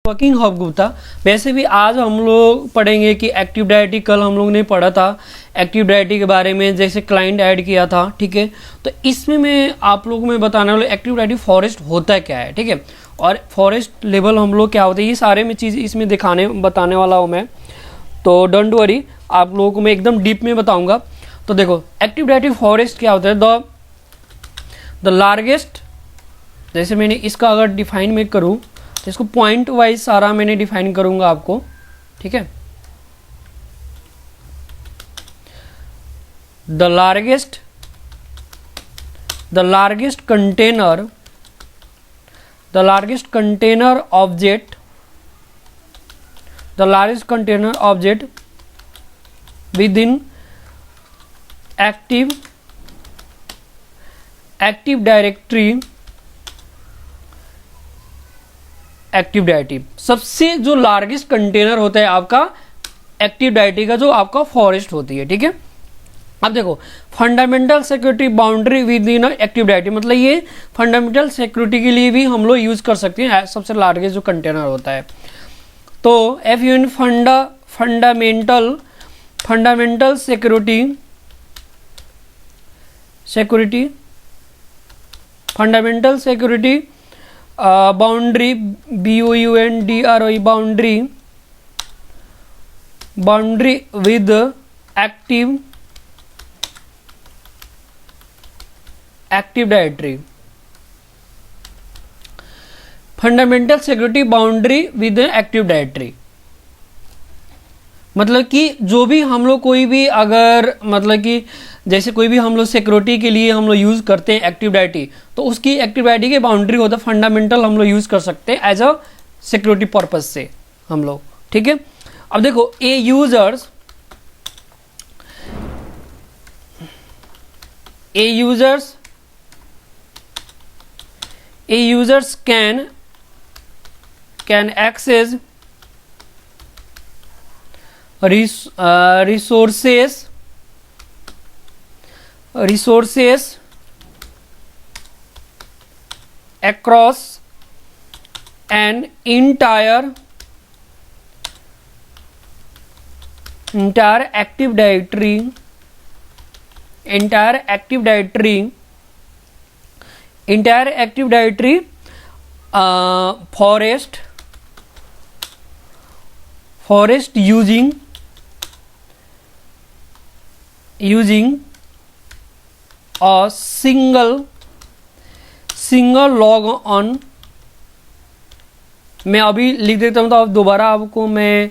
Working hub Gupta. वैसे भी आज हम लोग पढ़ेंगे कि एक्टिव डायरेक्टरी, कल हम लोग ने पढ़ा था एक्टिव डायरेक्टरी के बारे में, जैसे क्लाइंट ऐड किया था, ठीक है। तो इसमें मैं आप लोगों में बताने वाला एक्टिव डायरेक्टरी फॉरेस्ट होता क्या है, ठीक है, और फॉरेस्ट लेवल हम लोग क्या होता है, ये सारे में चीज़ इसमें बताने वाला हूँ मैं। तो डोंट वरी, आप लोगों को मैं एकदम डीप में बताऊँगा। तो देखो एक्टिव डायरेक्टरी फॉरेस्ट क्या होता है, द लार्जेस्ट, जैसे मैंने इसका अगर डिफाइन मैं करूँ तो इसको पॉइंट वाइज सारा मैंने डिफाइन करूंगा आपको, ठीक है। The largest container object with in active directory. Active directory सबसे जो लार्जेस्ट कंटेनर होता है आपका एक्टिव डायरेक्टरी का, जो आपका फॉरेस्ट होती है, ठीक है। अब देखो fundamental security boundary with in active directory, मतलब ये फंडामेंटल सिक्योरिटी के लिए भी हम लोग यूज कर सकते हैं, सबसे लार्जेस्ट जो कंटेनर होता है। तो F U N fundamental security boundary, BOUNDRY boundary with active directory. Fundamental security boundary with active directory मतलब कि जो भी हम लोग कोई भी अगर मतलब कि जैसे कोई भी हम लोग सिक्योरिटी के लिए हम लोग यूज़ करते हैं एक्टिव डायरेक्टरी, तो उसकी एक्टिव डायरेक्टरी की बाउंड्री होता है फंडामेंटल, हम लोग यूज़ कर सकते हैं एज अ सिक्योरिटी पर्पज से हम लोग, ठीक है। अब देखो a users can access resources across an entire active directory forest using a single log on। मैं अभी लिख देता हूँ तो अब दोबारा आपको मैं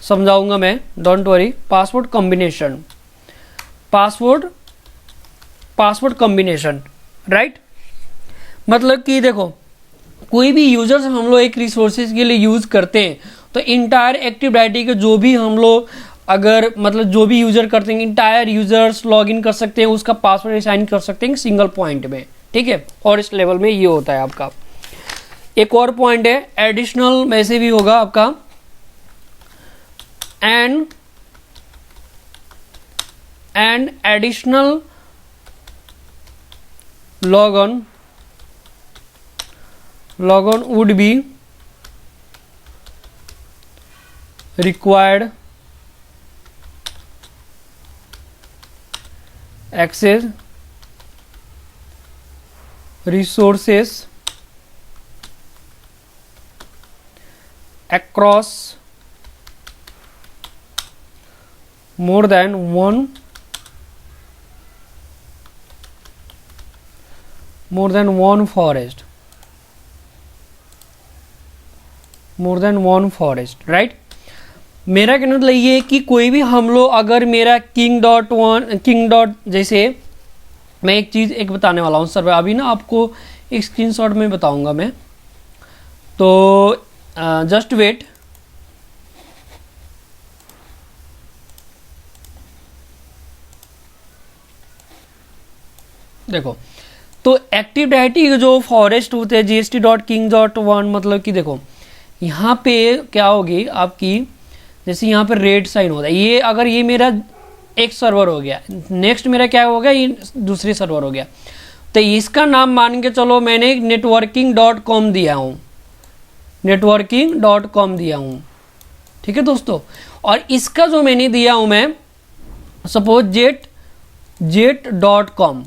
समझाऊंगा मैं, don't worry. Password combination, right. मतलब कि देखो कोई भी यूजर्स हम लोग एक रिसोर्सेज के लिए यूज करते हैं, तो इंटायर एक्टिव डायरेक्टरी के जो भी हम लोग अगर मतलब जो भी यूजर करते हैं, इंटायर यूजर्स लॉग इन कर सकते हैं, उसका पासवर्ड असाइन कर सकते हैं सिंगल पॉइंट में, ठीक है। और इस लेवल में ये होता है आपका। एक और पॉइंट है एडिशनल, में से भी होगा आपका and additional log on would be required access resources across more than one forest, right। मेरा कहना मतलब ये है कि कोई भी हम लोग अगर मेरा किंग डॉट जैसे मैं एक चीज़ बताने वाला हूँ सर, अभी ना आपको एक स्क्रीनशॉट में बताऊंगा मैं, तो जस्ट वेट। देखो तो एक्टिव डायरेक्टरी जो फॉरेस्ट होते हैं GST.king.1, मतलब कि देखो यहाँ पे क्या होगी आपकी, जैसे यहाँ पर रेड साइन होता है, ये अगर ये मेरा एक सर्वर हो गया, नेक्स्ट मेरा क्या हो गया, ये दूसरी सर्वर हो गया, तो इसका नाम मान के चलो मैंने networking.com दिया हूँ, networking.com दिया हूँ, ठीक है दोस्तों। और इसका जो मैंने दिया हूँ मैं सपोज jet.com,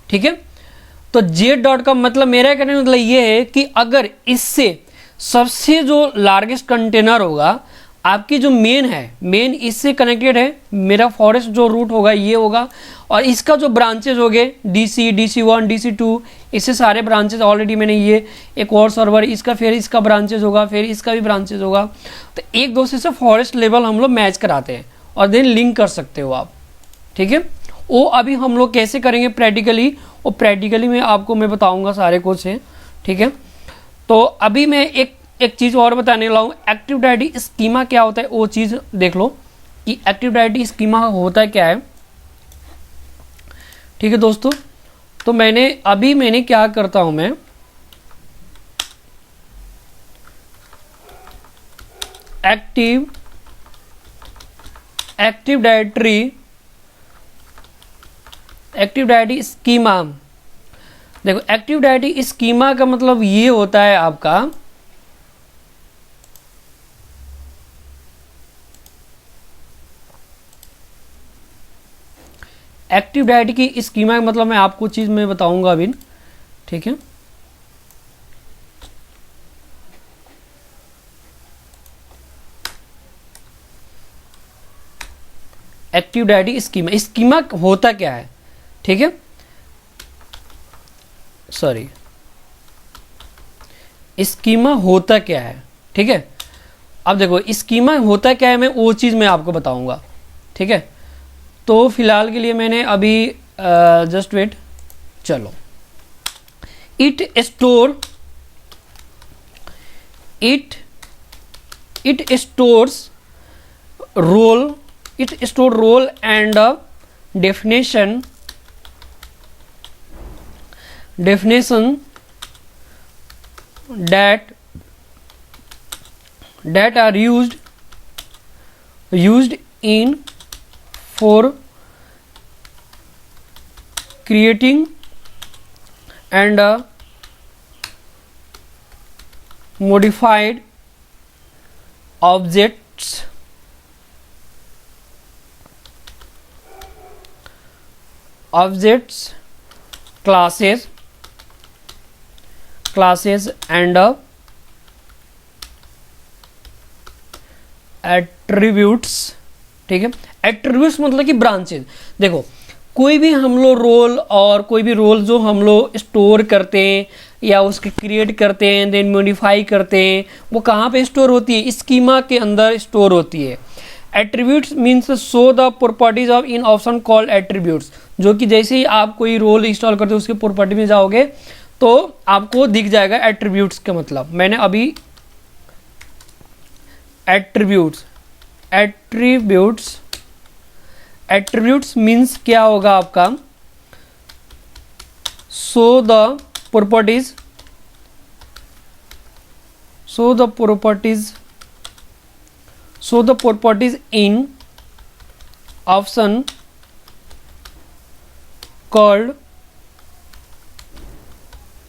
ठीक है। तो jet.com मतलब मेरा कहने का मतलब ये है कि अगर इससे सबसे जो लार्जेस्ट कंटेनर होगा, आपकी जो मेन इससे कनेक्टेड है, मेरा फॉरेस्ट जो रूट होगा ये होगा, और इसका जो ब्रांचेज हो गए DC1 DC2, इससे सारे ब्रांचेज ऑलरेडी मैंने ये एक और सर्वर इसका, फिर इसका ब्रांचेज होगा, फिर इसका भी ब्रांचेज होगा। तो एक दूसरे से फॉरेस्ट लेवल हम लोग मैच कराते हैं और देन लिंक कर सकते हो आप, ठीक है। वो अभी हम लोग कैसे करेंगे प्रैक्टिकली, वो प्रैक्टिकली में आपको मैं बताऊंगा सारे कुछ है, ठीक है। तो अभी मैं एक चीज़ और बताने वाला हूँ, एक्टिव डायरेक्टरी स्कीमा क्या होता है वो चीज़ देख लो कि एक्टिव डायरेक्टरी स्कीमा होता है क्या है, ठीक है दोस्तों। तो मैंने क्या करता हूँ, मैं एक्टिव डायरेक्टरी स्कीमा, देखो एक्टिव डायरेक्टरी स्कीमा का मतलब ये होता है आपका एक्टिव डायरेक्टरी की स्कीमा का मतलब मैं आपको चीज़ में बताऊंगा अभी, ठीक है। एक्टिव डायरेक्टरी स्कीमा होता क्या है, ठीक है, सॉरी स्कीमा होता क्या है, ठीक है। अब देखो स्कीमा होता क्या है, मैं वो चीज़ मैं आपको बताऊंगा, ठीक है। तो फिलहाल के लिए मैंने अभी जस्ट वेट, चलो it stores role and definition that are used in for creating and modified objects classes and attributes, ठीक है। एट्रीब्यूट्स मतलब कि ब्रांचेज, देखो कोई भी हम लोग रोल और कोई भी रोल जो हम लोग स्टोर करते हैं या उसके क्रिएट करते हैं देन मॉडिफाई करते हैं, वो कहाँ पे स्टोर होती है, स्कीमा के अंदर स्टोर होती है। Attributes means show the properties of in option called attributes, जो कि जैसे ही आप कोई रोल इंस्टॉल करते हो उसके प्रॉपर्टी में जाओगे तो आपको दिख जाएगा एट्रीब्यूट्स का मतलब। मैंने अभी एट्रीब्यूट्स मीन्स क्या होगा आपका, show the properties in option called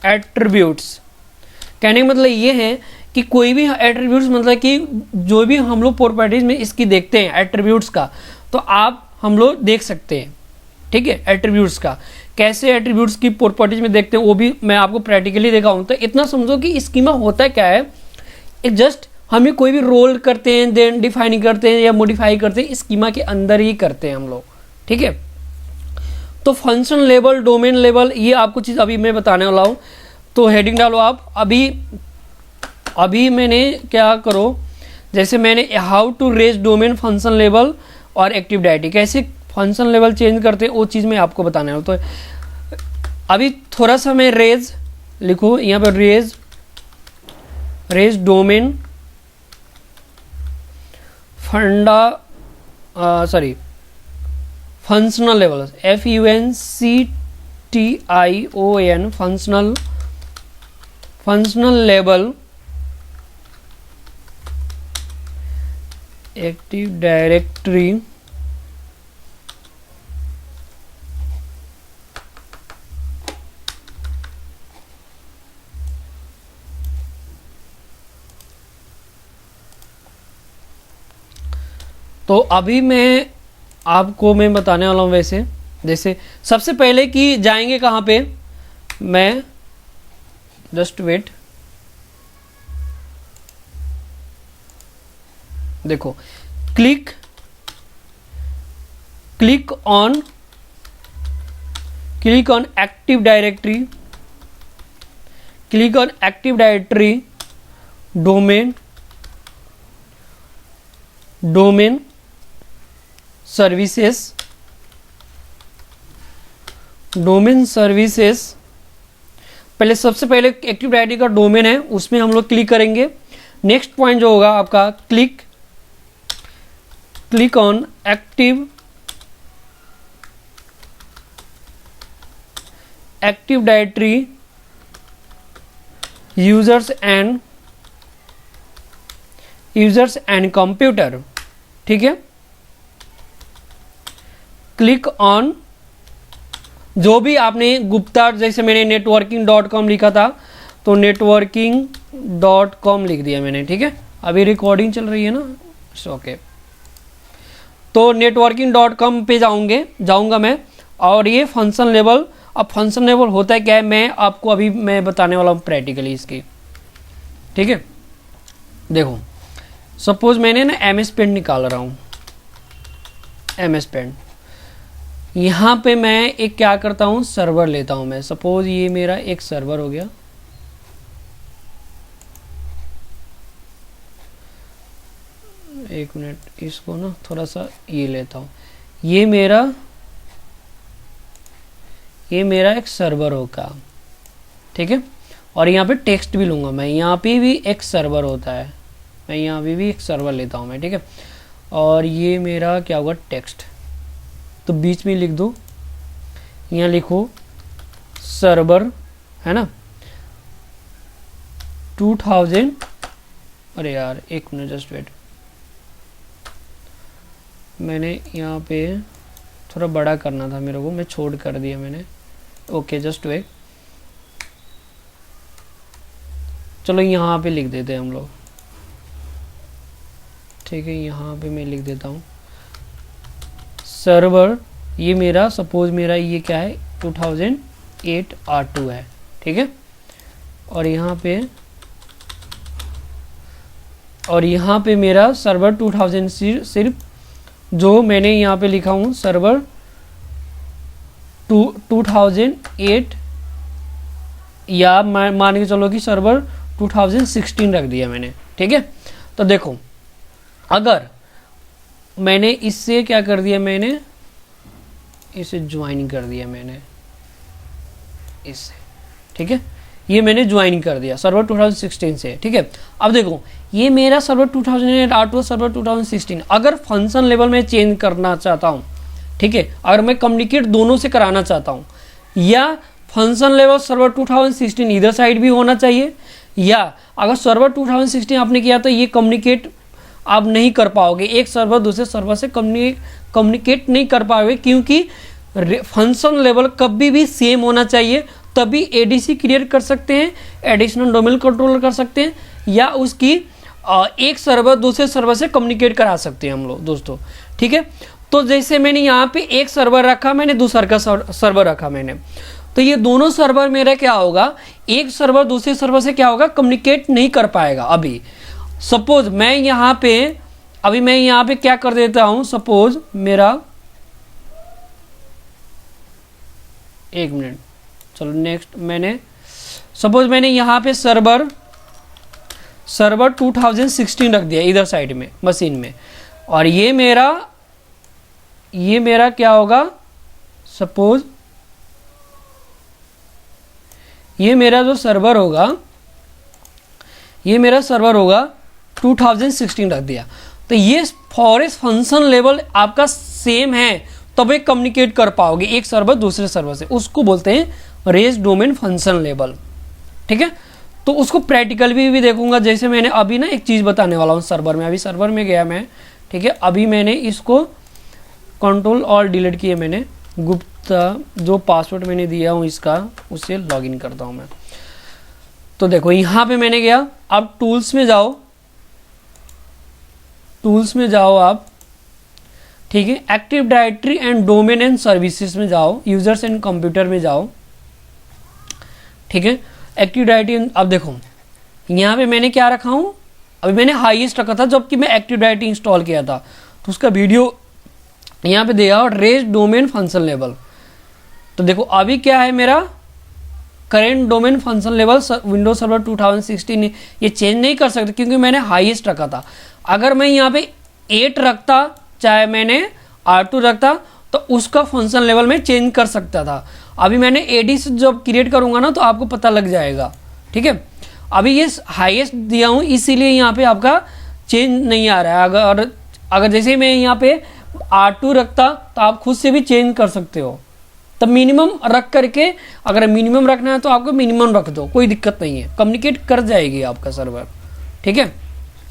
attributes. कहने का मतलब ये है कि कोई भी एट्रीब्यूट्स मतलब कि जो भी हम लोग प्रॉपर्टीज में इसकी देखते हैं एट्रीब्यूट्स का, तो आप हम लोग देख सकते हैं, ठीक है। एट्रीब्यूट्स का कैसे एट्रीब्यूट्स की प्रॉपर्टीज में देखते हैं वो भी मैं आपको प्रैक्टिकली दिखाऊं। तो इतना समझो कि स्कीमा होता क्या है, जस्ट हमें कोई भी रोल करते हैं देन डिफाइन करते हैं या मॉडिफाई करते हैं, स्कीमा के अंदर ही करते हैं हम लोग, ठीक है। तो फंक्शन लेवल, डोमेन लेवल, ये आपको चीज़ अभी मैं बताने वाला हूँ। तो हेडिंग डालो आप। अभी मैंने क्या करो, जैसे मैंने how to raise domain, function level और एक्टिव डायरेक्टरी, कैसे फंक्शन लेवल चेंज करते हैं वो चीज़ मैं आपको बताने वाला। तो अभी थोड़ा सा मैं रेज लिखो यहाँ पर, raise domain functional level, FUNCTION functional level active directory तो अभी मैं आपको मैं बताने वाला हूँ वैसे, जैसे सबसे पहले कि जाएंगे कहाँ पे, मैं जस्ट वेट, देखो click on active directory, click on active directory, domain services, पहले सबसे पहले एक्टिव डायरेक्टरी का डोमेन है उसमें हम लोग क्लिक करेंगे। नेक्स्ट पॉइंट जो होगा आपका click on active directory users and computer, ठीक है। क्लिक ऑन जो भी आपने गुप्ता, जैसे मैंने networking.com लिखा था तो networking.com लिख दिया मैंने, ठीक है। अभी रिकॉर्डिंग चल रही है ना, ओके। तो networking.com पे जाऊंगा मैं, और ये फंक्शन लेवल, अब फंक्शन लेवल होता है क्या है मैं आपको अभी मैं बताने वाला हूँ प्रैक्टिकली इसकी, ठीक है। देखो सपोज मैंने ना MS पेंट निकाल रहा हूँ, MS पेंट, यहाँ पे मैं एक क्या करता हूँ, सर्वर लेता हूँ मैं। सपोज ये मेरा एक सर्वर हो गया, एक मिनट, इसको ना थोड़ा सा ये लेता हूँ, ये मेरा एक सर्वर होगा, ठीक है। और यहाँ पे टेक्स्ट भी लूँगा मैं, यहाँ पे भी एक सर्वर होता है, मैं यहाँ पे भी एक सर्वर लेता हूँ मैं, ठीक है। और ये मेरा क्या होगा, टेक्स्ट, तो बीच में लिख दो, यहाँ लिखो सर्वर, है ना, 2000, अरे यार एक मिनट जस्ट वेट, मैंने यहाँ पे थोड़ा बड़ा करना था मेरे को, मैं छोड़ कर दिया मैंने, ओके जस्ट वेट। चलो यहाँ पे लिख देते हैं हम लोग, ठीक है। यहाँ पे मैं लिख देता हूँ सर्वर, ये मेरा सपोज मेरा ये क्या है 2008 R2 है, ठीक है। और यहाँ पे मेरा सर्वर 2000 सिर्फ जो मैंने यहाँ पे लिखा हूँ सर्वर 2008, या मान के चलो कि सर्वर 2016 रख दिया मैंने, ठीक है। तो देखो अगर मैंने इससे क्या कर दिया, मैंने इसे ज्वाइन कर दिया मैंने इससे, ठीक है। ये मैंने ज्वाइन कर दिया सर्वर 2016 से, ठीक है। अब देखो ये मेरा सर्वर 2008 R2 सर्वर 2016, अगर फंक्शन लेवल में चेंज करना चाहता हूँ, ठीक है, अगर मैं कम्युनिकेट दोनों से कराना चाहता हूँ, या फंक्शन लेवल सर्वर 2016 इधर साइड भी होना चाहिए, या अगर सर्वर 2016 आपने किया तो ये कम्युनिकेट आप नहीं कर पाओगे, एक सर्वर दूसरे सर्वर से कम्युनिकेट नहीं कर पाओगे, क्योंकि फंक्शन लेवल कभी भी सेम होना चाहिए, तभी एडीसी क्रिएट कर सकते हैं, एडिशनल डोमेन कंट्रोलर कर सकते हैं, या उसकी एक सर्वर दूसरे सर्वर से कम्युनिकेट करा सकते हैं हम लोग दोस्तों, ठीक है। तो जैसे मैंने यहाँ पे एक सर्वर रखा, मैंने दूसरा का सर्वर रखा मैंने, तो ये दोनों सर्वर मेरा क्या होगा, एक सर्वर दूसरे सर्वर से क्या होगा, कम्युनिकेट नहीं कर पाएगा। अभी सपोज मैं यहाँ पे क्या कर देता हूँ, सपोज मेरा, एक मिनट, चलो नेक्स्ट, सपोज मैंने यहाँ पे सर्वर 2016 रख दिया इधर साइड में मशीन में, और ये मेरा क्या होगा, सपोज ये मेरा जो सर्वर होगा, ये मेरा सर्वर होगा 2016 रख दिया, तो ये फॉरेस्ट फंक्शन लेवल आपका सेम है, तब एक कम्युनिकेट कर पाओगे एक सर्वर दूसरे सर्वर से, उसको बोलते हैं रेस डोमेन फंक्शन लेवल, ठीक है। तो उसको प्रैक्टिकल भी देखूंगा, जैसे मैंने अभी ना एक चीज़ बताने वाला हूँ सर्वर में, अभी सर्वर में गया मैं, ठीक है। अभी मैंने इसको कंट्रोल और डिलीट किए मैंने, गुप्ता जो पासवर्ड मैंने दिया हूँ इसका, उससे लॉगिन करता हूँ मैं। तो देखो यहाँ पे मैंने गया, अब टूल्स में जाओ आप, ठीक है। Active directory and domain and services में जाओ, यूजर्स एंड कंप्यूटर में जाओ, ठीक है। एक्टिव डायरेक्टरी, अब देखो यहाँ पे मैंने क्या रखा हूँ, अभी मैंने हाईएस्ट रखा था जबकि मैं एक्टिव डायरेक्टरी इंस्टॉल किया था, तो उसका वीडियो यहाँ पे दिया और रेज डोमेन फंक्शन लेवल। तो देखो अभी क्या है मेरा current domain function level Windows server 2016, ये चेंज नहीं कर सकते क्योंकि मैंने हाईएस्ट रखा था। अगर मैं यहाँ पे 8 रखता, चाहे मैंने R2 रखता, तो उसका फंक्शन लेवल में चेंज कर सकता था। अभी मैंने ADC जब क्रिएट करूंगा ना तो आपको पता लग जाएगा, ठीक है। अभी ये हाईएस्ट दिया हूँ इसीलिए यहाँ पे आपका चेंज नहीं आ रहा है। अगर जैसे मैं यहाँ पे R2 रखता तो आप खुद से भी चेंज कर सकते हो। तब मिनिमम रख करके, अगर मिनिमम रखना है तो आपको मिनिमम रख दो, कोई दिक्कत नहीं है, कम्युनिकेट कर जाएगी आपका सर्वर, ठीक है।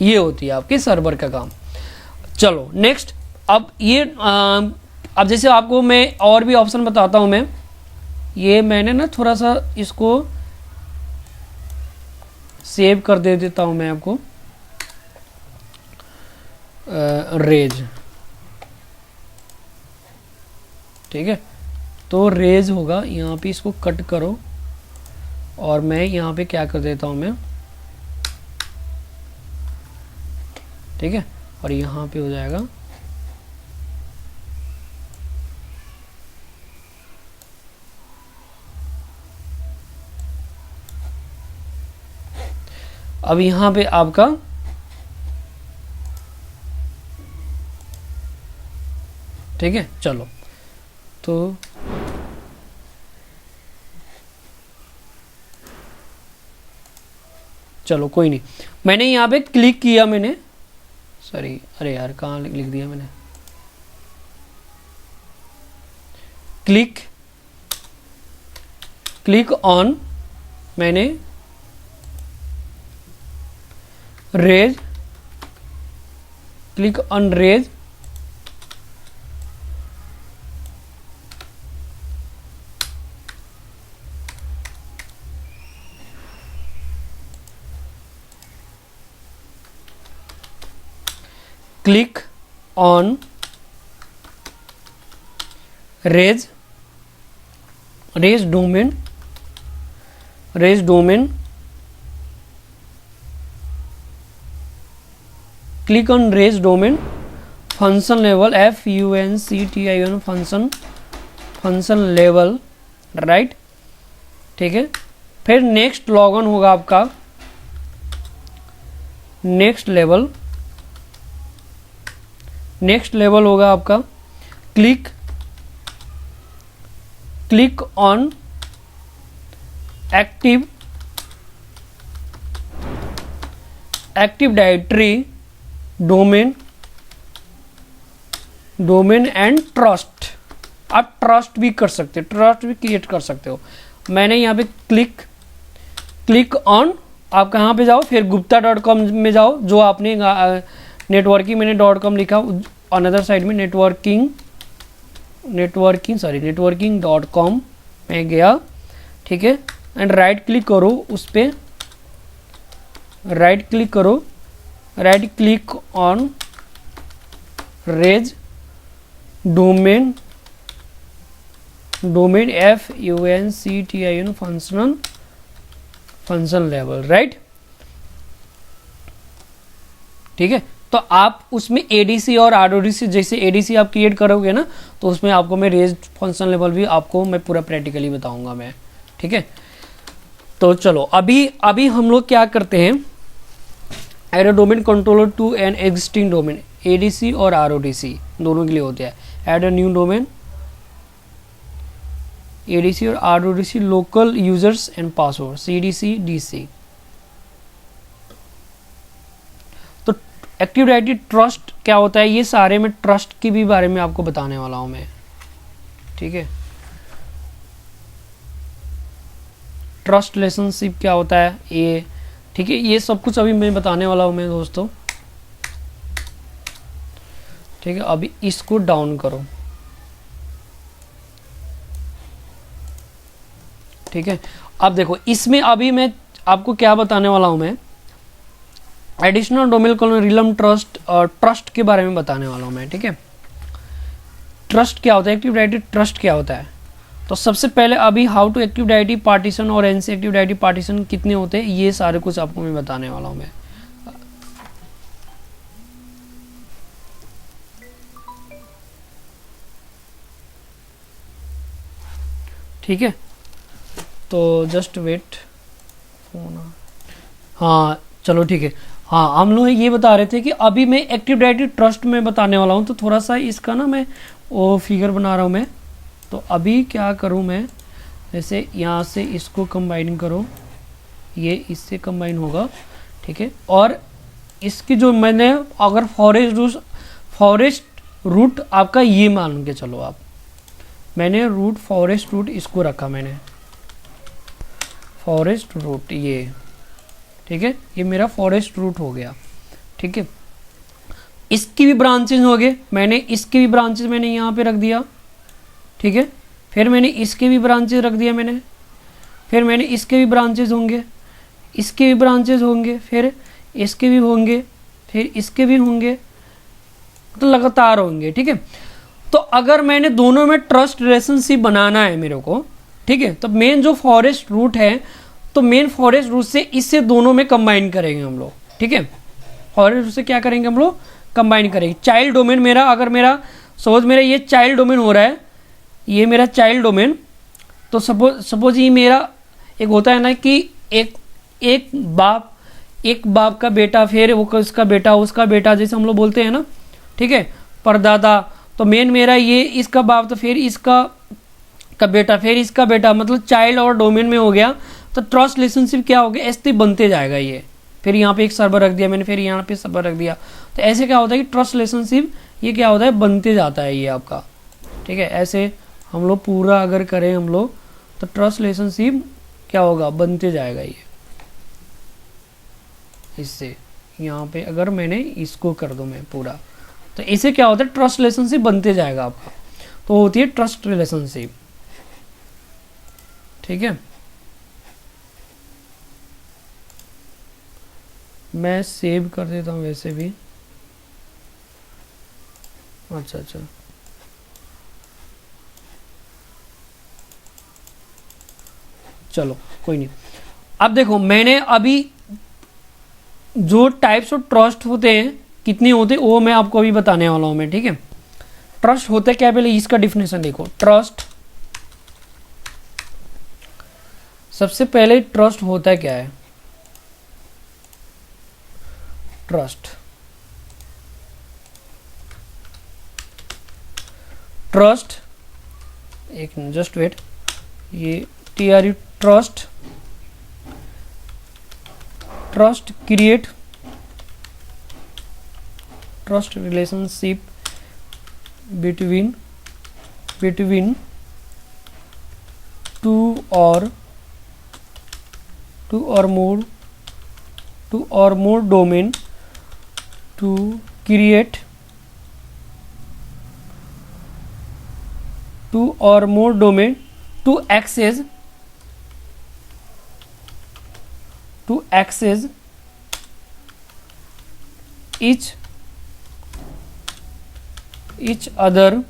ये होती है आपके सर्वर का काम। चलो नेक्स्ट, अब ये अब जैसे आपको मैं और भी ऑप्शन बताता हूँ। मैं ये मैंने ना थोड़ा सा इसको सेव कर दे देता हूँ मैं आपको, रेज, ठीक है। तो रेज होगा यहाँ पे, इसको कट करो और मैं यहाँ पे क्या कर देता हूँ मैं, ठीक है, और यहाँ पे हो जाएगा अब यहाँ पे आपका ठीक है। चलो तो चलो कोई नहीं, मैंने यहाँ पे क्लिक किया, मैंने सॉरी, अरे यार कहाँ लिख दिया मैंने, क्लिक ऑन, मैंने raise, click on raise, click on raise domain, click on raise domain function level, FUNCTION function level, right, ठीक है। फिर नेक्स्ट लॉगन होगा आपका, नेक्स्ट लेवल होगा आपका click on active directory domain and trust. आप trust भी कर सकते हो, ट्रस्ट भी क्रिएट कर सकते हो। मैंने यहाँ पे क्लिक ऑन, आप कहाँ पे जाओ, फिर gupta.com में जाओ, जो आपने नेटवर्किंग, मैंने .com लिखा, अनदर साइड में networking.com में गया, ठीक है। एंड राइट क्लिक करो, उस पर right click on raise domain FUNCTION function level, right, ठीक है। तो आप उसमें ADC और RODC, जैसे ADC आप क्रिएट करोगे ना तो उसमें आपको मैं रेज फंक्शन लेवल भी आपको मैं पूरा प्रैक्टिकली बताऊंगा मैं, ठीक है। तो चलो अभी हम लोग क्या करते हैं, add a domain controller to an existing domain, ADC और RODC दोनों के लिए होते हैं। Add a new domain, ADC और RODC local users and password, CDC DC। तो एक्टिव डायरेक्टरी ट्रस्ट क्या होता है, ये सारे में ट्रस्ट की भी बारे में आपको बताने वाला हूं मैं, ठीक है। ट्रस्ट रिलेशनशिप क्या होता है ये, ठीक है, ये सब कुछ अभी मैं बताने वाला हूं मैं दोस्तों, ठीक है। अभी इसको डाउन करो, ठीक है। अब देखो इसमें अभी मैं आपको क्या बताने वाला हूं मैं, additional domain colon realm trust और ट्रस्ट के बारे में बताने वाला हूं मैं, ठीक है। ट्रस्ट क्या होता है, एक्टिव डायरेक्टरी ट्रस्ट क्या होता है। तो सबसे पहले अभी how to active directory partition और एनसी एक्टिव डायरेक्टरी पार्टीशन कितने होते हैं, ये सारे कुछ आपको मैं बताने वाला हूँ मैं। ठीक है, तो जस्ट वेट फोन। हाँ चलो ठीक है। हाँ हम लोग ये बता रहे थे कि अभी मैं एक्टिव डायरेक्टरी ट्रस्ट में बताने वाला हूँ, तो थोड़ा सा इसका ना मैं वो फिगर बना रहा हूँ मैं। तो अभी क्या करूँ मैं, जैसे यहाँ से इसको कंबाइन करो, ये इससे कंबाइन होगा, ठीक है। और इसकी जो मैंने अगर फॉरेस्ट रूट आपका ये मान के चलो आप, मैंने रूट फॉरेस्ट रूट इसको रखा मैंने, फॉरेस्ट रूट ये, ठीक है, ये मेरा फॉरेस्ट रूट हो गया, ठीक है। इसकी भी ब्रांचेज हो गए, मैंने इसके भी ब्रांचेज मैंने यहाँ पे रख दिया, ठीक है। फिर मैंने इसके भी ब्रांचेज रख दिया मैंने, फिर मैंने इसके भी ब्रांचेज होंगे, इसके भी ब्रांचेज होंगे, फिर इसके भी होंगे, फिर इसके भी होंगे, तो लगातार होंगे, ठीक है। तो अगर मैंने दोनों में ट्रस्ट रिलेशनशिप बनाना है मेरे को, ठीक है, तो मेन जो फॉरेस्ट रूट है, तो मेन फॉरेस्ट रूट से इससे दोनों में कंबाइन करेंगे हम लोग, ठीक है। फॉरेस्ट रूट से क्या करेंगे हम लोग, कंबाइन करेंगे। चाइल्ड डोमेन मेरा, अगर मेरा सपोज मेरा ये चाइल्ड डोमेन हो रहा है, ये मेरा चाइल्ड डोमेन, तो सपोज ये मेरा एक होता है ना कि एक बाप का बेटा, फिर वो उसका बेटा जैसे हम लोग बोलते हैं ना, ठीक है, परदादा। तो मेन मेरा ये इसका बाप, तो फिर इसका बेटा, फिर इसका बेटा, मतलब चाइल्ड और डोमेन में हो गया। तो ट्रस्ट रिलेशनशिप क्या हो गया, ऐसे बनते जाएगा ये। फिर यहाँ पे एक सर्वर रख दिया मैंने, फिर यहाँ पे सर्वर रख दिया, तो ऐसे क्या होता है कि ट्रस्ट रिलेशनशिप ये क्या होता है, बनते जाता है ये आपका, ठीक है। ऐसे हम लोग पूरा अगर करें हम लोग, तो ट्रस्ट रिलेशनशिप क्या होगा, बनते जाएगा ये। इससे यहाँ पे अगर मैंने इसको कर दूं मैं पूरा, तो इसे क्या होता है, ट्रस्ट रिलेशनशिप बनते जाएगा आपका। तो होती है ट्रस्ट रिलेशनशिप, ठीक है। मैं सेव कर देता हूँ वैसे भी, अच्छा, चलो कोई नहीं। अब देखो मैंने अभी जो टाइप्स ऑफ ट्रस्ट होते हैं कितने होते हैं वो मैं आपको अभी बताने वाला हूं मैं, ठीक है। ट्रस्ट होता है क्या, पहले इसका डिफिनेशन देखो। ट्रस्ट, सबसे पहले ट्रस्ट होता है क्या है, ट्रस्ट एक जस्ट वेट, ये TRU trust create trust relationship between two और मोर domain to create two or more domain to access each other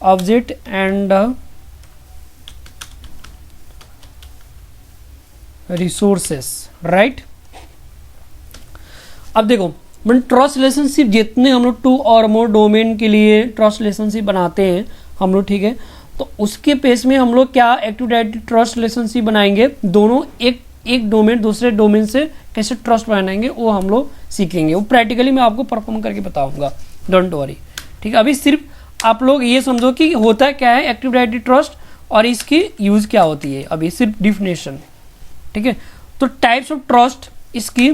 object and resources, right। अब देखो मैंने ट्रस्ट रिलेशनशिप जितने हम लोग टू और मोर डोमेन के लिए ट्रस्ट रिलेशनशिप बनाते हैं हम लोग, ठीक है, तो उसके पेस में हम लोग क्या एक्टिव डायरेक्टरी ट्रस्ट रिलेशनशिप बनाएंगे, दोनों एक डोमेन दूसरे डोमेन से कैसे ट्रस्ट बनाएंगे वो हम लोग सीखेंगे। वो प्रैक्टिकली मैं आपको परफॉर्म करके बताऊंगा, डोंट वरी, ठीक है। अभी सिर्फ आप लोग ये समझो कि होता क्या है एक्टिव डायरेक्टरी ट्रस्ट और इसकी यूज क्या होती है, अभी सिर्फ डिफिनेशन, ठीक है। तो टाइप्स ऑफ ट्रस्ट, इसकी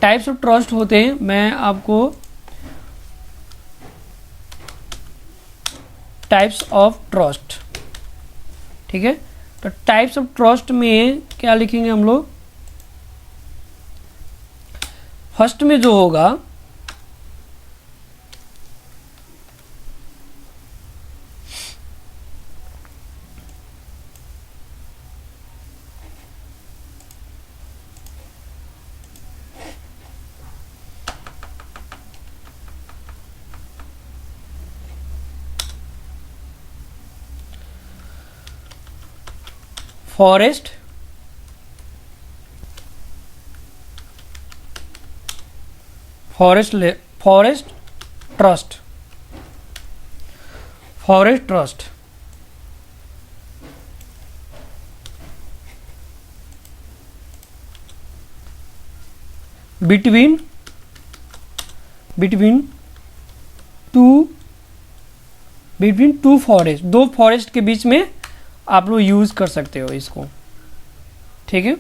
टाइप्स ऑफ ट्रस्ट होते हैं, मैं आपको टाइप्स ऑफ ट्रस्ट, ठीक है। तो टाइप्स ऑफ ट्रस्ट में क्या लिखेंगे हम लोग, फर्स्ट में जो होगा forest trust, forest trust, between two forest, दो फॉरेस्ट के बीच में आप लोग यूज कर सकते हो इसको, ठीक है।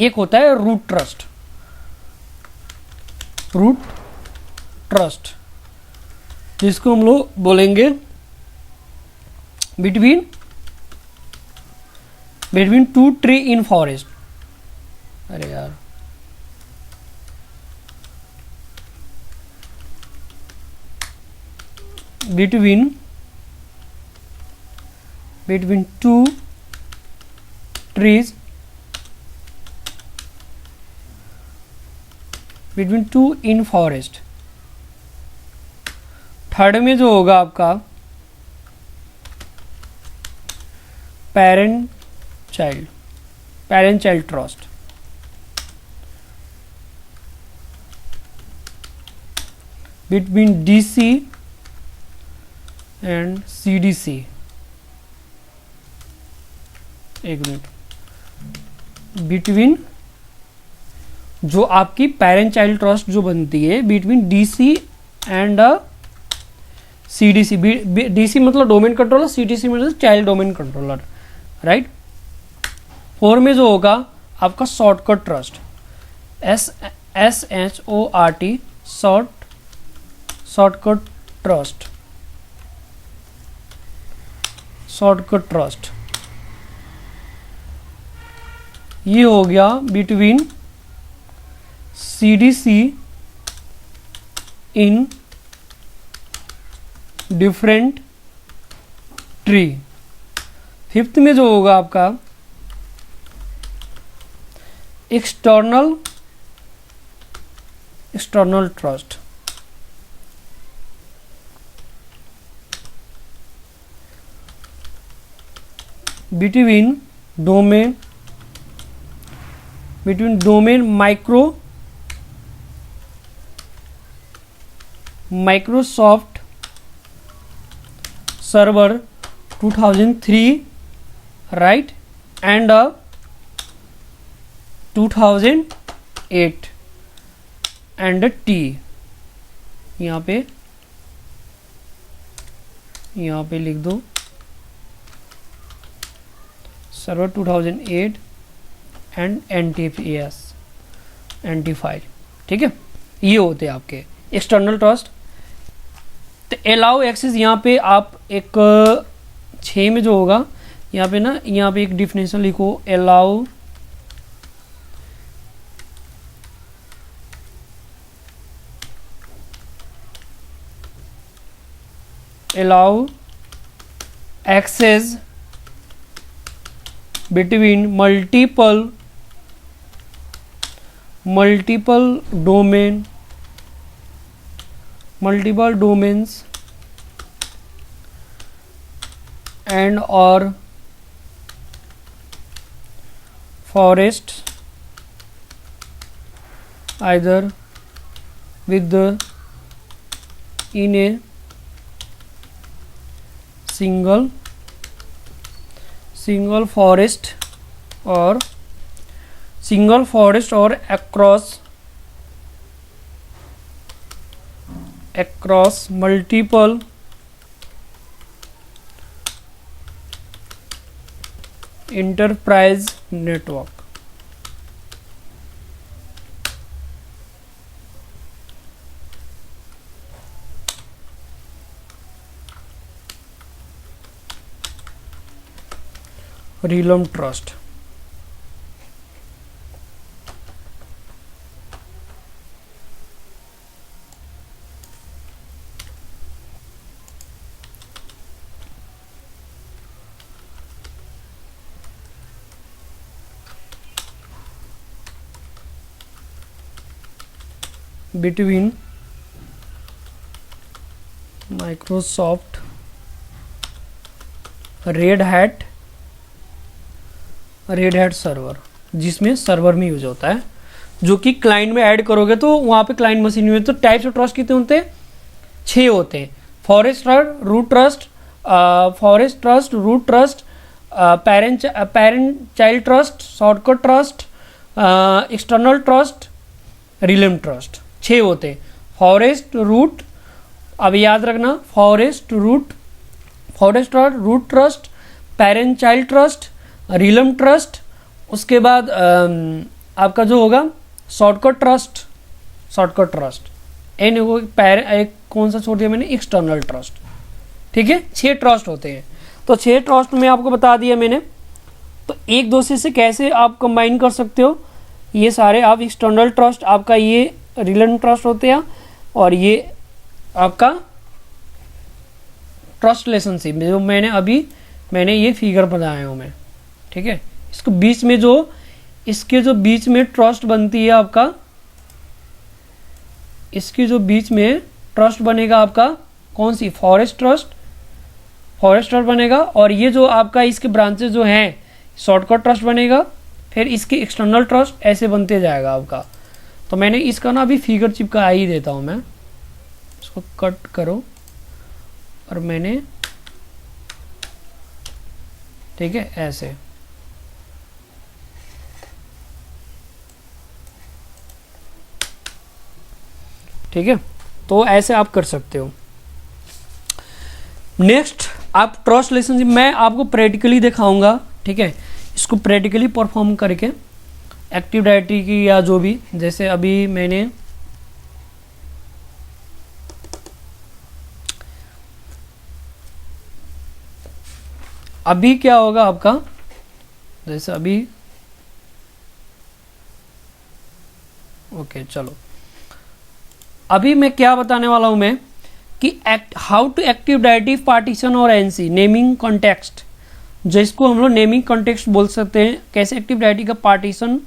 एक होता है रूट ट्रस्ट, जिसको हम लोग बोलेंगे between two tree in forest. अरे यार, between two trees, between two in forest। Third में जो होगा आपका parent child trust, between DC and CDC। एक मिनट, बिटवीन जो आपकी पेरेंट चाइल्ड ट्रस्ट जो बनती है between DC and CDC। DC मतलब डोमेन कंट्रोलर, CDC मतलब चाइल्ड डोमेन कंट्रोलर, राइट। 4 में जो होगा आपका shortcut trust, SHORT, shortcut trust. ये हो गया between CDC in different tree. 5th में जो होगा आपका external trust, between domain Microsoft Server 2003, right, and 2008 and T। यहाँ पे लिख दो सर्वर 2008 एंड NT5, ठीक है। ये होते हैं आपके एक्सटर्नल ट्रस्ट। तो अलाउ एक्सेस यहाँ पे आप एक 6 में जो होगा यहाँ पे ना, यहाँ पे एक डिफिनेशन लिखो, allow access between multiple domains and or forests, either with the in a single forest or across multiple enterprise network। realm trust, between Microsoft, Red Hat red hat server, जिसमें सर्वर में use होता है, जो कि client में add करोगे तो वहाँ पे क्लाइंट मशीन में। तो टाइप्स ऑफ ट्रस्ट कितने होते हैं? 6 होते हैं। Forest trust, root trust, forest trust, root trust, parent child trust, shortcut trust, external trust, realm trust. 6 होते हैं। फॉरेस्ट, रूट, अब याद रखना, forest trust, root trust, parent child trust, realm trust, उसके बाद आपका जो होगा शॉर्टकट ट्रस्ट, एन वो एक कौन सा छोड़ दिया मैंने, एक्सटर्नल ट्रस्ट। ठीक है, 6 ट्रस्ट होते हैं। तो 6 ट्रस्ट में आपको बता दिया मैंने। तो एक दूसरे से कैसे आप कंबाइन कर सकते हो, ये सारे आप एक्सटर्नल ट्रस्ट, आपका ये रिलेम ट्रस्ट होते हैं, और ये आपका ट्रस्ट रिलेशनशिप जो मैंने ये फिगर बनाया हूँ मैं। ठीक है, इसको बीच में इसके जो बीच में ट्रस्ट बनती है आपका, इसके जो बीच में ट्रस्ट बनेगा आपका कौन सी, फॉरेस्ट ट्रस्ट बनेगा, और ये जो आपका इसके ब्रांचेस जो हैं शॉर्टकट ट्रस्ट बनेगा, फिर इसके एक्सटर्नल ट्रस्ट, ऐसे बनते जाएगा आपका। तो मैंने इसका ना अभी फिगर चिपका ही देता हूँ मैं, इसको कट करो, और मैंने, ठीक है, ऐसे। ठीक है, तो ऐसे आप कर सकते हो। नेक्स्ट आप ट्रस्ट रिलेशनशिप, मैं आपको प्रैक्टिकली दिखाऊंगा। ठीक है, इसको प्रैक्टिकली परफॉर्म करके एक्टिव डायरेक्टरी की, या जो भी, जैसे अभी मैंने अभी क्या होगा आपका, जैसे अभी, ओके चलो, अभी मैं क्या बताने वाला हूं मैं कि how to active directory partition और एनसी नेमिंग कॉन्टेक्स्ट, जिसको हम लोग नेमिंग कॉन्टेक्स्ट बोल सकते हैं। कैसे एक्टिव डायरेक्टरी का partition,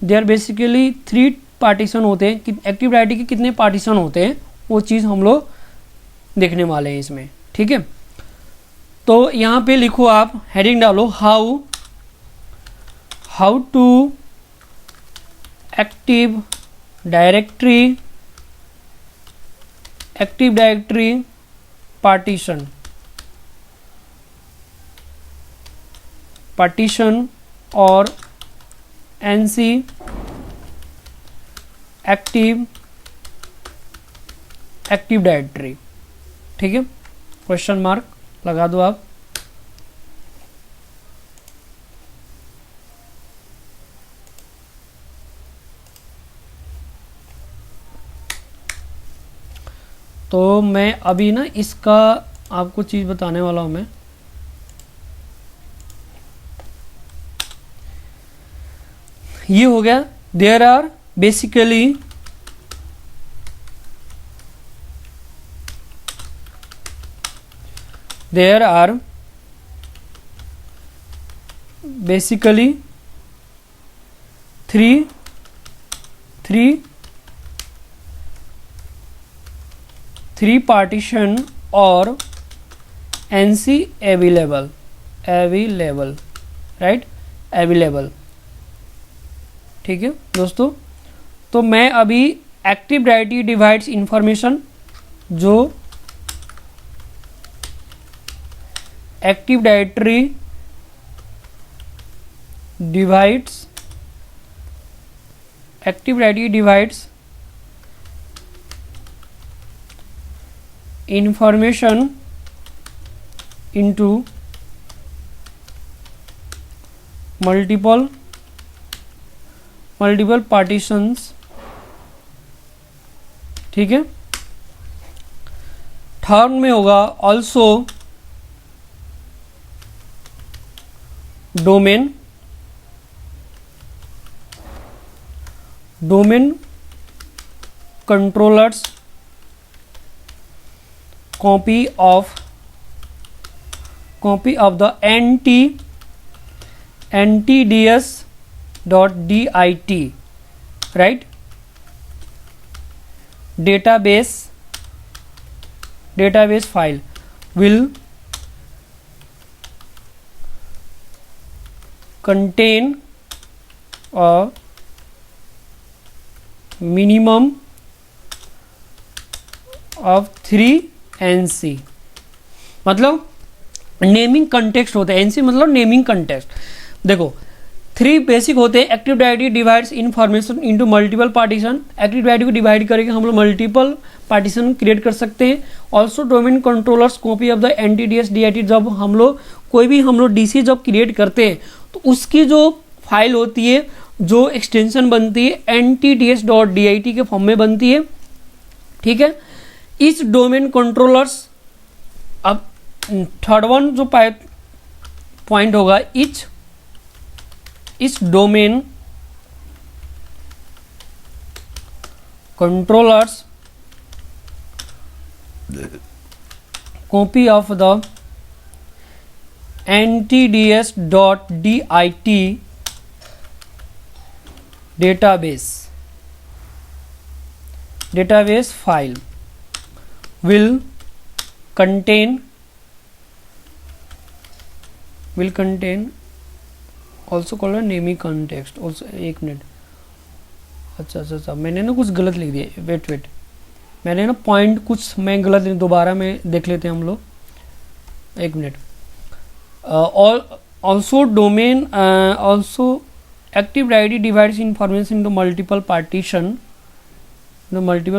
they are basically 3 partition होते हैं। कि एक्टिव डायरेक्टरी के कितने पार्टीशन होते हैं, वो चीज़ हम लोग देखने वाले हैं इसमें। ठीक है, तो यहाँ पे लिखो, आप हेडिंग डालो, how to active directory partition और एनसी एक्टिव डायरेक्टरी। ठीक है, क्वेश्चन मार्क लगा दो आप। तो मैं अभी ना इसका आपको चीज बताने वाला हूं मैं। ये हो गया, there are basically three partition और NC available, राइट, अवेलेबल। ठीक है दोस्तों, तो मैं अभी एक्टिव डायरेक्टरी डिवाइड्स इंफॉर्मेशन, जो active directory divides information into multiple partitions। ठीक है, थर्ड में होगा also domain controllers copy of the ntds.dit, right, database file will contain a minimum of 3 NC। मतलब नेमिंग कंटेक्स्ट होता है, एनसी मतलब naming context. देखो 3 बेसिक होते हैं। Active directory divides information into multiple partition. Active directory को divide करके हम लोग मल्टीपल पार्टीशन क्रिएट कर सकते हैं। Also domain controllers copy of the NTDS DIT. जब हम लोग कोई भी डीसी जब क्रिएट करते हैं तो उसकी जो फाइल होती है, जो एक्सटेंशन बनती है NTDS.DIT के फॉर्म में बनती है, ठीक है। इस डोमेन कंट्रोलर्स, अब थर्ड वन जो पॉइंट होगा, इस domain controllers copy of the NTDS.DIT database file will contain also called a naming context also। एक मिनट, अच्छा मैंने ना कुछ गलत लिख दिया, वेट मैंने ना पॉइंट कुछ मैं गलत, दोबारा में देख लेते हैं हम लोग, एक minute. Also domain also active directory divides information into multiple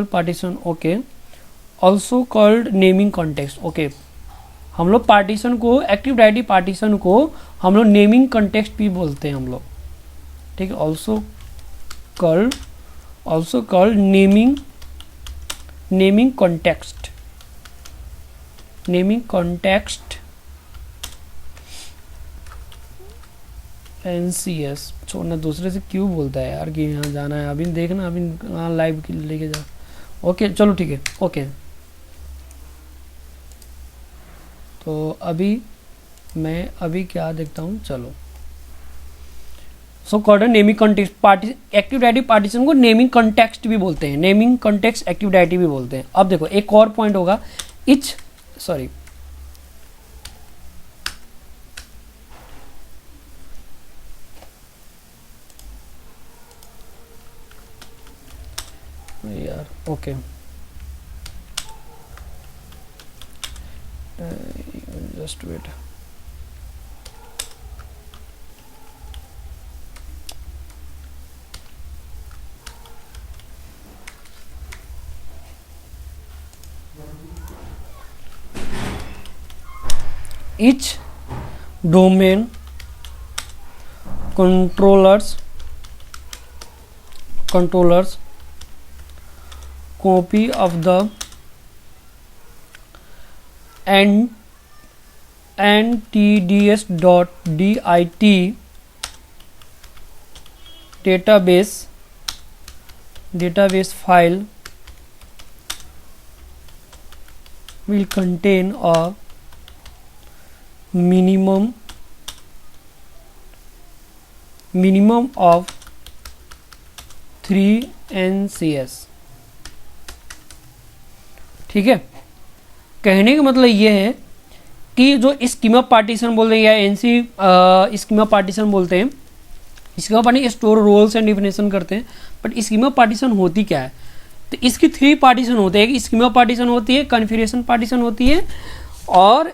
partition, okay. Also called naming context, okay. हम लोग पार्टीशन को, एक्टिव डायरेक्टरी पार्टीशन को हम लोग नेमिंग कॉन्टेक्स्ट भी बोलते हैं हम लोग, ठीक है। Also called naming context NCS। छोड़ना, दूसरे से क्यों बोलता है यार कि यहाँ जाना है, अभी देखना, अभी हाँ लाइव लेके जा, ओके चलो ठीक है, ओके। तो मैं क्या देखता हूँ, चलो। So called naming context active directory partition को नेमिंग कॉन्टेक्स्ट भी बोलते हैं, नेमिंग कॉन्टेक्स्ट एक्टिव डायरेक्टरी भी बोलते हैं। अब देखो एक और पॉइंट होगा, यार okay, just wait. each domain controllers copy of the NTDS.DIT database file will contain a minimum of 3 NCS, ठीक है। कहने का मतलब ये है कि जो स्कीमा पार्टीशन बोलते हैं या एनसी स्कीमा पार्टीशन बोलते हैं, schema partition store roles and definition करते हैं, बट स्कीमा पार्टीशन होती क्या है, तो इसकी 3 पार्टीशन होते हैं। एक स्कीमा पार्टीशन होती है, कॉन्फ़िगरेशन पार्टीशन होती है, और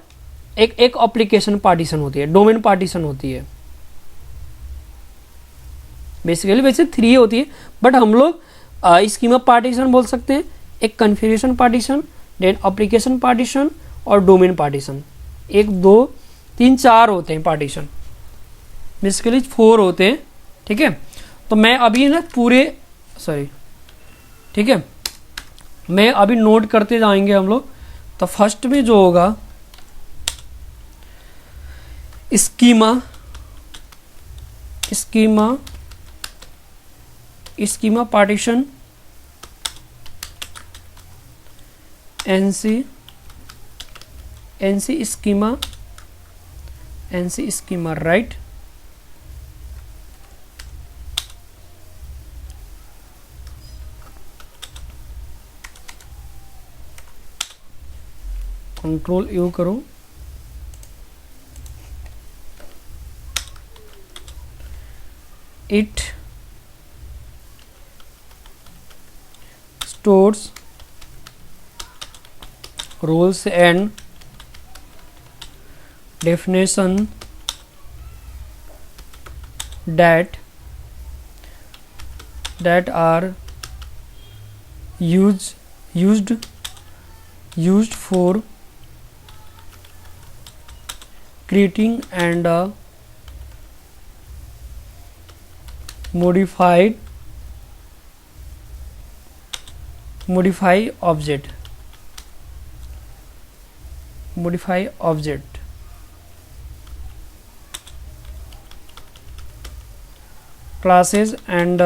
एक एप्लीकेशन पार्टीशन होती है, डोमेन पार्टीशन होती है। बेसिकली वैसे 3 होती है, बट हम लोग स्कीमा पार्टीशन बोल सकते हैं, एक configuration partition, then application partition और डोमेन पार्टीशन। 1 2 3 4 होते हैं पार्टीशन, बेसिकली 4 होते हैं, ठीक है। तो मैं अभी ना ठीक है, मैं अभी नोट करते जाएंगे हम लोग। तो फर्स्ट में जो होगा schema partition NC schema, right. Control U करो, it stores roles and definition that are used for creating and modify object classes and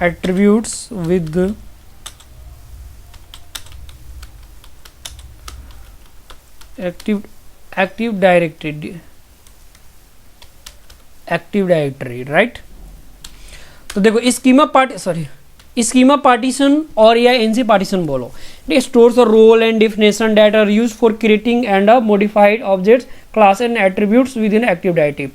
attributes with active directory राइट। तो देखो स्कीमा पार्टीशन और या एनसी पार्टीशन बोलो, it stores a role and definition that are used for creating and modified objects class and attributes within active directory.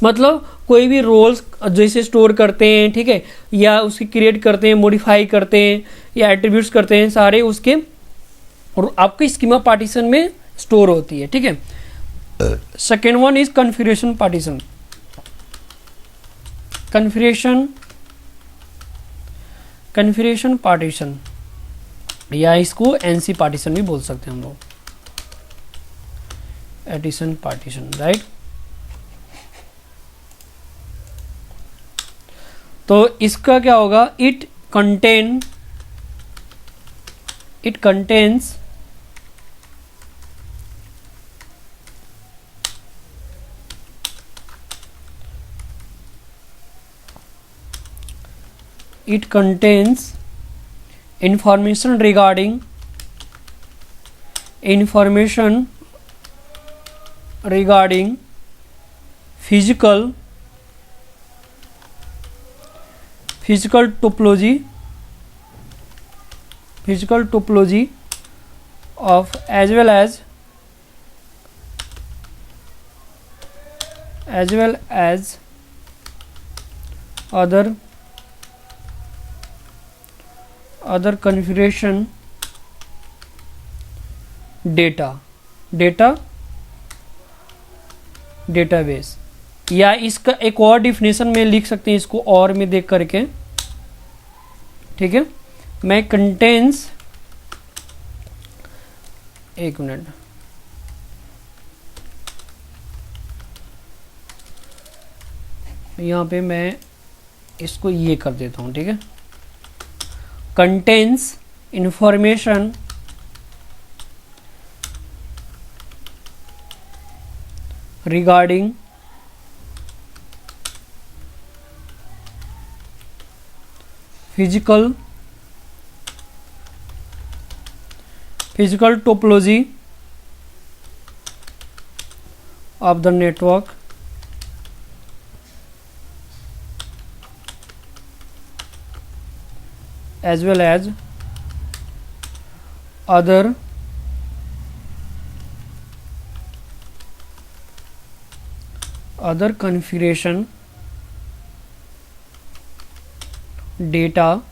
मतलब कोई भी roles जैसे स्टोर करते हैं, ठीक है, या उसकी क्रिएट करते हैं, मॉडिफाई करते हैं या एट्रीब्यूट्स करते हैं, सारे उसके और आपके स्कीमा पार्टीशन में स्टोर होती है, ठीक है। Second one is configuration partition. Configuration partition या इसको एनसी पार्टीशन भी बोल सकते हैं हम लोग, एडिशन पार्टीशन, राइट। तो इसका क्या होगा, it contains information regarding physical topology of as well as other configuration database। या इसका एक और डिफिनेशन में लिख सकते हैं इसको और में देख करके, ठीक है। मैं कंटेंस, एक मिनट, यहाँ पे मैं इसको ये कर देता हूँ, ठीक है। contains information regarding physical topology of the network as well as other configuration data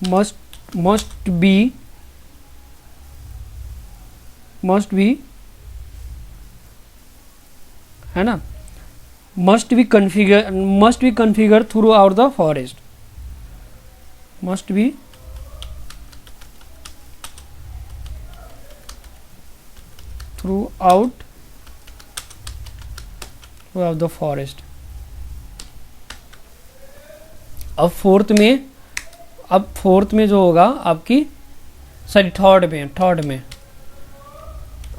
must be है ना, must be configured throughout the forest, must be throughout the forest। अब फोर्थ में जो होगा आपकी, सॉरी थर्ड में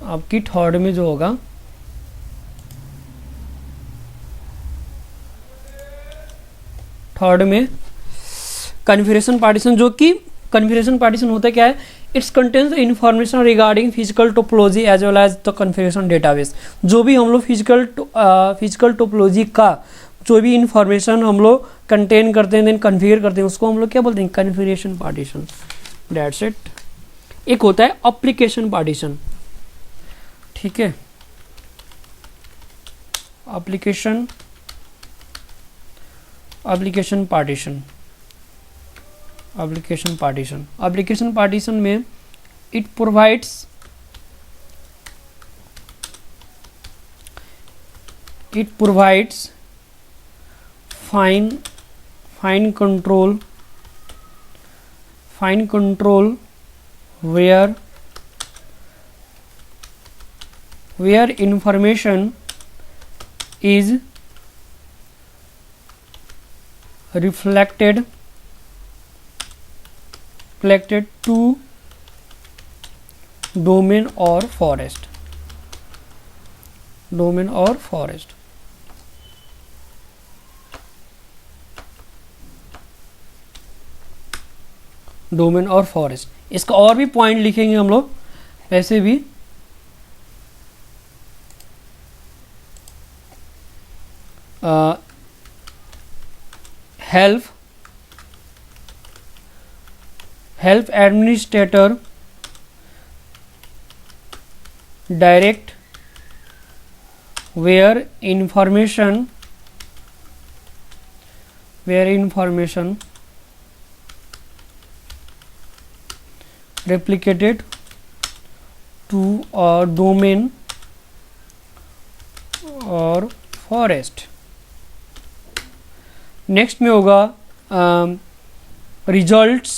आपकी थर्ड में जो होगा, थर्ड में कॉन्फ़िगरेशन पार्टीशन, जो कि कॉन्फ़िगरेशन पार्टीशन होता है क्या है, it's contains information regarding physical topology as well as the configuration database. जो भी हम लोग फिजिकल टोपोलॉजी का जो भी इंफॉर्मेशन हम लोग कंटेन करते हैं, देन कॉन्फ़िगर करते हैं, उसको हम लोग क्या बोलते हैं, कॉन्फ़िगरेशन पार्टीशन, दैट्स इट। एक होता है एप्लीकेशन पार्टीशन, ठीक है, एप्लीकेशन पार्टीशन में it provides fine control where information is reflected to domain or forest. Domain और फॉरेस्ट, इसका और भी पॉइंट लिखेंगे हम लोग वैसे भी। Help administrator direct where information replicated to a domain और forest। नेक्स्ट में होगा results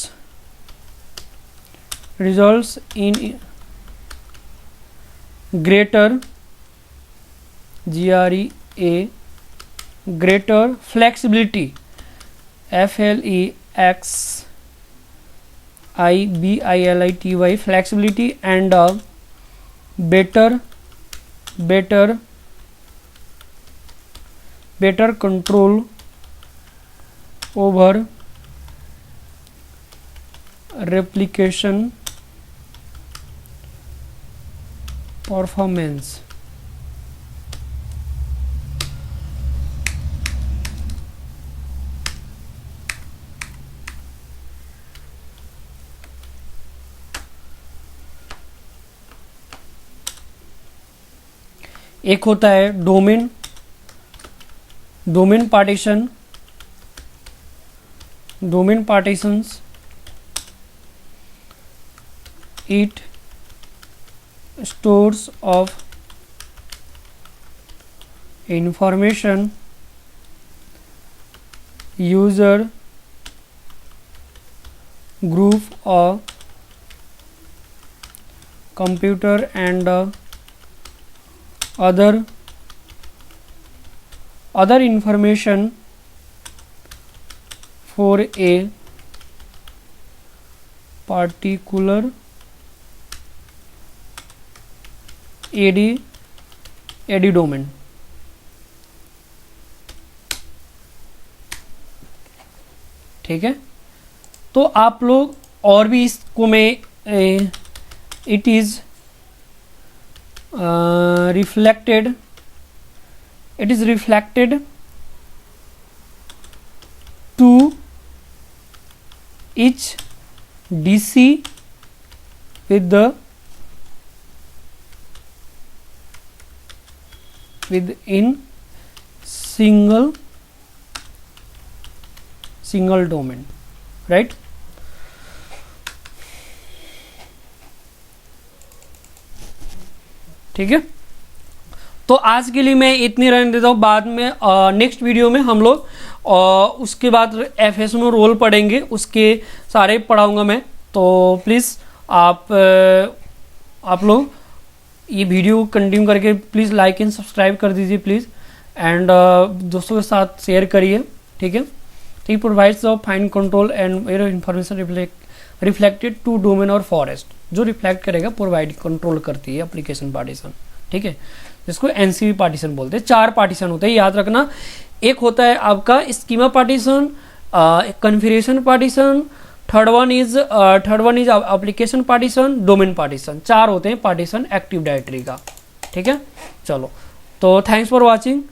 in greater greater flexibility flexibility flexibility and better control over replication performance। एक होता है domain partitions it stores of information user group और computer and other information for a particular AD domain। ठीक है, तो आप लोग और भी इसको में it is reflected to each DC within single domain, right? ठीक है, तो आज के लिए मैं इतनी रहने देता हूँ। बाद में नेक्स्ट वीडियो में हम लोग उसके बाद FSNO रोल पढ़ेंगे, उसके सारे पढ़ाऊँगा मैं। तो प्लीज़ आप लोग ये वीडियो कंटिन्यू करके प्लीज़ लाइक एंड सब्सक्राइब कर दीजिए प्लीज़, एंड दोस्तों के साथ शेयर करिए। ठीक है, ठीक, provides of fine control and information reflected to domain और फॉरेस्ट, जो रिफ्लेक्ट करेगा प्रोवाइड कंट्रोल करती है एप्लीकेशन पार्टीशन। ठीक है, जिसको एनसीवी पार्टीशन बोलते हैं। 4 पार्टीशन होते हैं, याद रखना। एक होता है आपका schema partition, configuration partition, third one is application partition, domain partition. 4 होते हैं पार्टीशन एक्टिव डायरेक्टरी का। ठीक है, चलो, तो थैंक्स फॉर वॉचिंग।